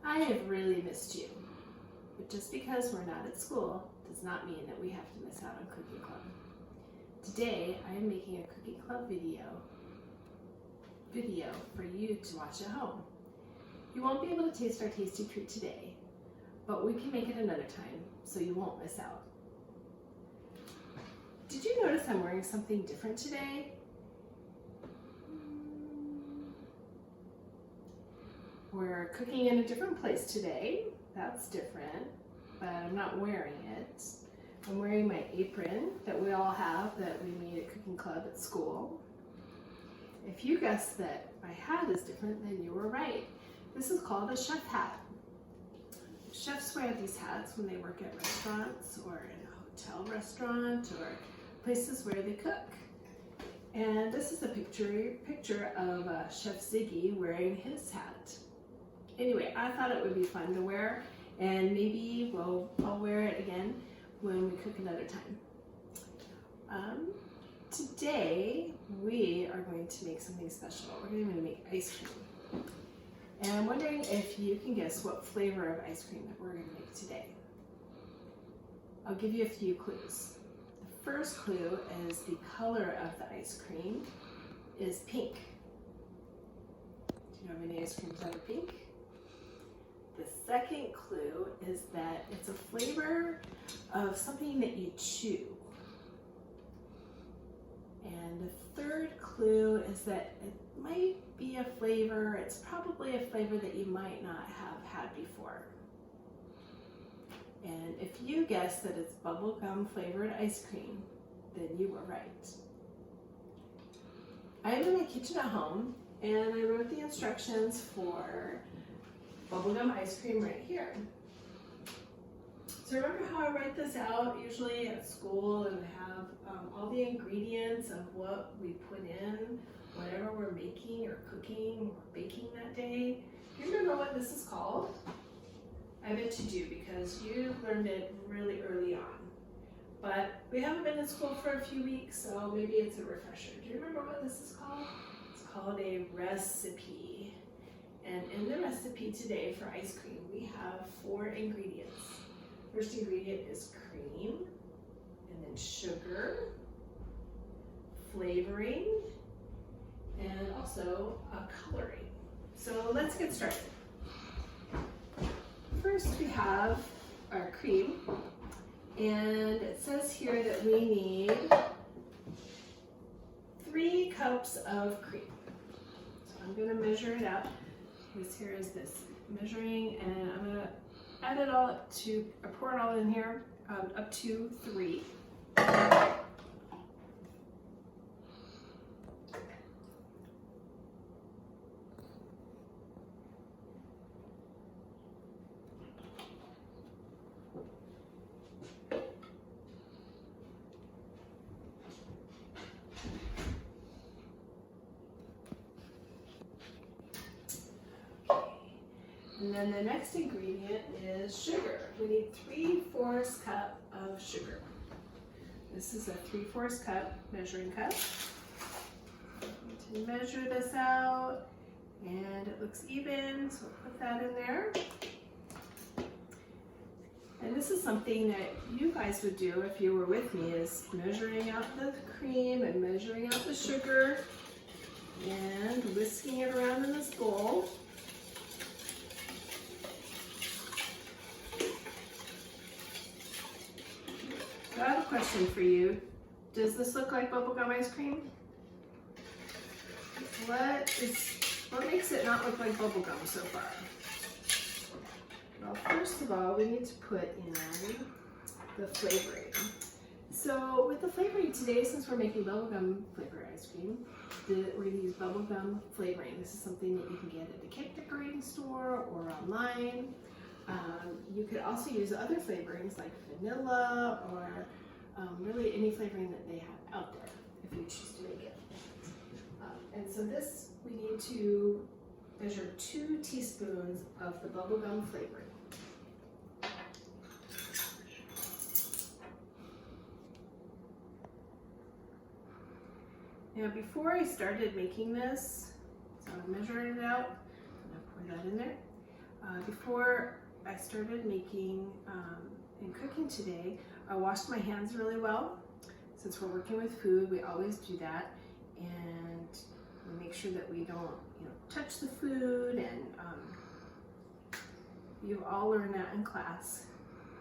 I have really missed you, but just because we're not at school does not mean that we have to miss out on Cookie Club. Today, I am making a Cookie Club video for you to watch at home. You won't be able to taste our tasty treat today, but we can make it another time so you won't miss out. Did you notice I'm wearing something different today? We're cooking in a different place today. That's different, but I'm not wearing it. I'm wearing my apron that we all have that we made at Cooking Club at school. If you guessed that my hat is different, then you were right. This is called a chef hat. Chefs wear these hats when they work at restaurants or in a hotel restaurant or places where they cook. And this is a picture of Chef Ziggy wearing his hat. Anyway, I thought it would be fun to wear, and maybe I'll wear it again when we cook another time. Today, we are going to make something special. We're going to make ice cream. And I'm wondering if you can guess what flavor of ice cream that we're going to make today. I'll give you a few clues. The first clue is the color of the ice cream is pink. Do you know any ice creams that are pink? The second clue is that it's a flavor of something that you chew. And the third clue is that it might be a flavor, it's probably a flavor that you might not have had before. And if you guess that it's bubblegum flavored ice cream, then you were right. I'm in my kitchen at home, and I wrote the instructions for bubblegum ice cream right here. So remember how I write this out usually at school, and I have all the ingredients of what we put in, whatever we're making or cooking or baking that day. Do you remember what this is called? I bet you do, because you learned it really early on. But we haven't been in school for a few weeks, so maybe it's a refresher. Do you remember what this is called? It's called a recipe. And in the recipe today for ice cream, we have 4 ingredients. First ingredient is cream, and then sugar, flavoring, and also a coloring. So let's get started. First we have our cream, and it says here that we need 3 cups of cream. So I'm going to measure it out. This here is this measuring, and I'm going to add it all up to, or pour it all in here, up to 3. And then the next ingredient is sugar. We need 3/4 cup of sugar. This is a 3/4 cup measuring cup. To measure this out, and it looks even, so we'll put that in there. And this is something that you guys would do if you were with me, is measuring out the cream and measuring out the sugar and whisking it around in this bowl. So I have a question for you. Does this look like bubblegum ice cream? What makes it not look like bubblegum so far? Well, first of all, we need to put in the flavoring. So with the flavoring today, since we're making bubblegum flavored ice cream, we're going to use bubblegum flavoring. This is something that you can get at the cake decorating store or online. You could also use other flavorings like vanilla or really any flavoring that they have out there if you choose to make it. And so this, we need to measure 2 teaspoons of the bubblegum flavoring. Now before I started making this, so I'm measuring it out, I'm going to pour that in there. Before I started making and cooking today, I washed my hands really well. Since we're working with food, we always do that, and we make sure that we don't, touch the food, and you've all learned that in class.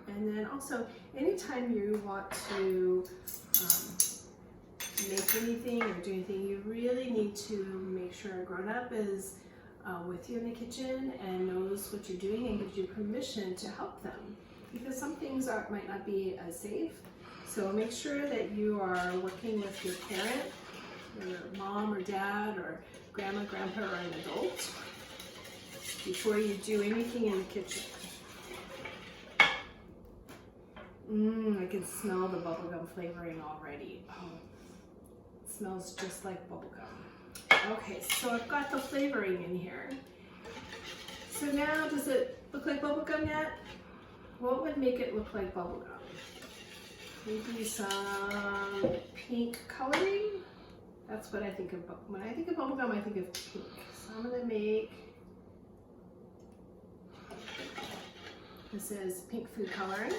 And then also, anytime you want to make anything or do anything, you really need to make sure a grown-up is with you in the kitchen and knows what you're doing and gives you permission to help them, because some things might not be as safe. So make sure that you are working with your parent, your mom or dad or grandma, grandpa, or an adult before you do anything in the kitchen. I can smell the bubblegum flavoring already. Oh, it smells just like bubblegum. Okay, so I've got the flavoring in here. So now, does it look like bubblegum yet? What would make it look like bubblegum? Maybe some pink coloring? That's what I think of. When I think of bubblegum, I think of pink. So I'm gonna make, this is pink food coloring.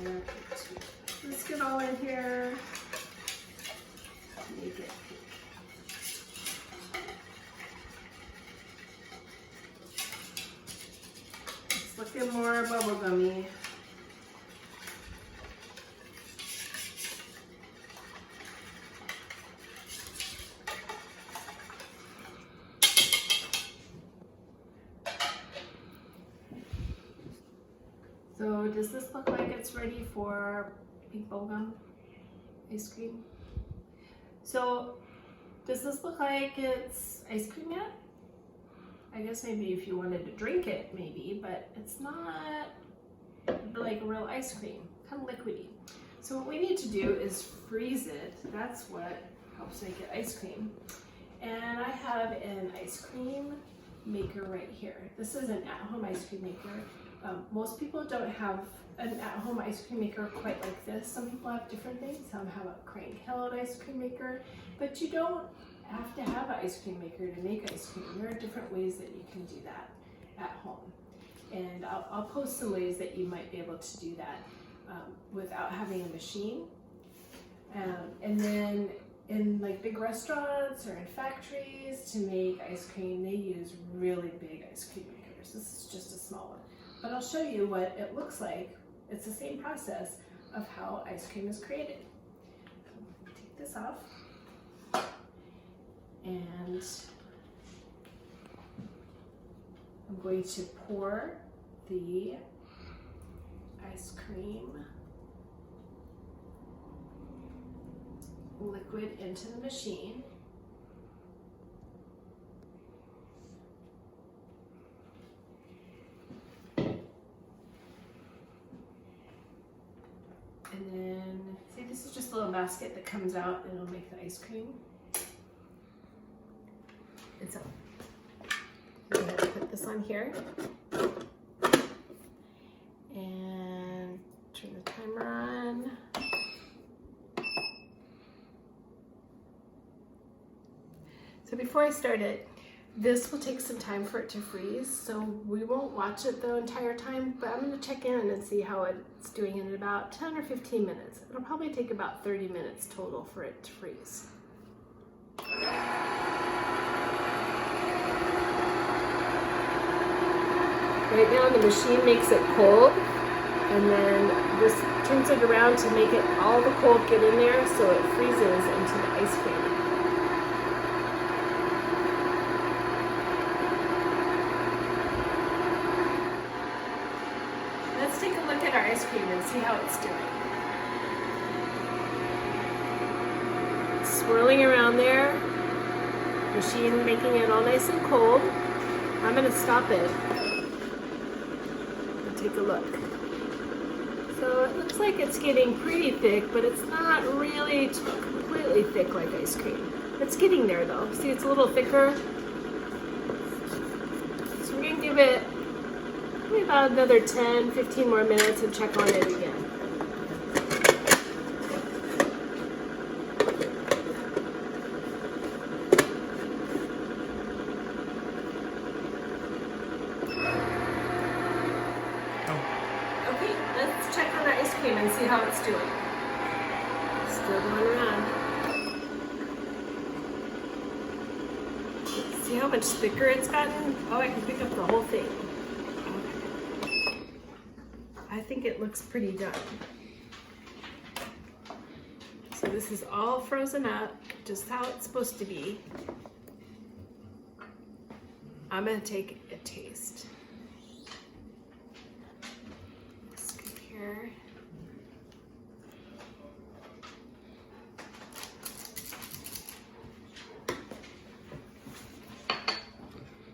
And let's get all in here. Make it pink. It's looking more bubblegummy. So does this look like it's ready for pink bubblegum ice cream? So does this look like it's ice cream yet? I guess maybe if you wanted to drink it, maybe, but it's not like real ice cream, kind of liquidy. So what we need to do is freeze it. That's what helps make it ice cream. And I have an ice cream maker right here. This is an at-home ice cream maker. Most people don't have an at-home ice cream maker quite like this. Some people have different things. Some have a crank-held ice cream maker, but you don't have to have an ice cream maker to make ice cream. There are different ways that you can do that at home. And I'll post some ways that you might be able to do that without having a machine. And then in like big restaurants or in factories to make ice cream, they use really big ice cream makers. This is just a small one. But I'll show you what it looks like. It's the same process of how ice cream is created. Take this off. And I'm going to pour the ice cream liquid into the machine. And then, see, this is just a little basket that comes out and it'll make the ice cream. And so, I'm going to put this on here. And turn the timer on. So before I start it, this will take some time for it to freeze, so we won't watch it the entire time, but I'm going to check in and see how it's doing in about 10 or 15 minutes. It'll probably take about 30 minutes total for it to freeze. Right now the machine makes it cold, and then this turns it around to make it all the cold get in there so it freezes into the ice cream. Let's take a look at our ice cream and see how it's doing. It's swirling around there, machine making it all nice and cold. I'm going to stop it and take a look. So it looks like it's getting pretty thick, but it's not really completely thick like ice cream. It's getting there though. See, it's a little thicker. So we're going to give it maybe about another 10, 15 more minutes and check on it again. let's check on the ice cream and see how it's doing. Still going around. See how much thicker it's gotten? Oh, I can pick up the whole thing. Okay. I think it looks pretty done. So this is all frozen up, just how it's supposed to be. I'm gonna take a taste. Scoop here.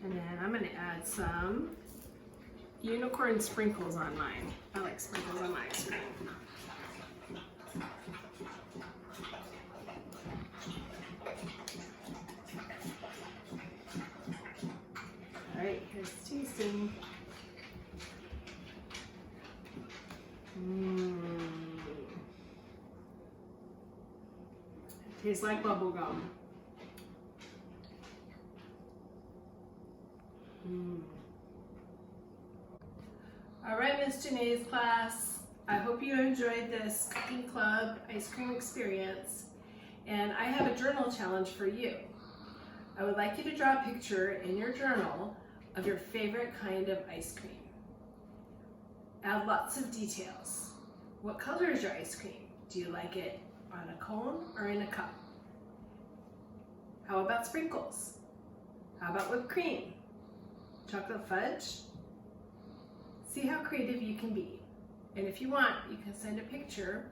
And then I'm gonna add some unicorn sprinkles on mine. I like sprinkles on my ice cream. All right, here's tasting. Tastes like bubble gum. All right, Miss Janae's class, I hope you enjoyed this cooking club ice cream experience, and I have a journal challenge for you. I would like you to draw a picture in your journal of your favorite kind of ice cream. Add lots of details. What color is your ice cream? Do you like it on a cone or in a cup? How about sprinkles? How about whipped cream? Chocolate fudge? See how creative you can be. And if you want, you can send a picture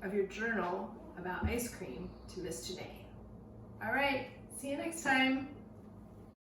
of your journal about ice cream to Miss Janae. All right, see you next time.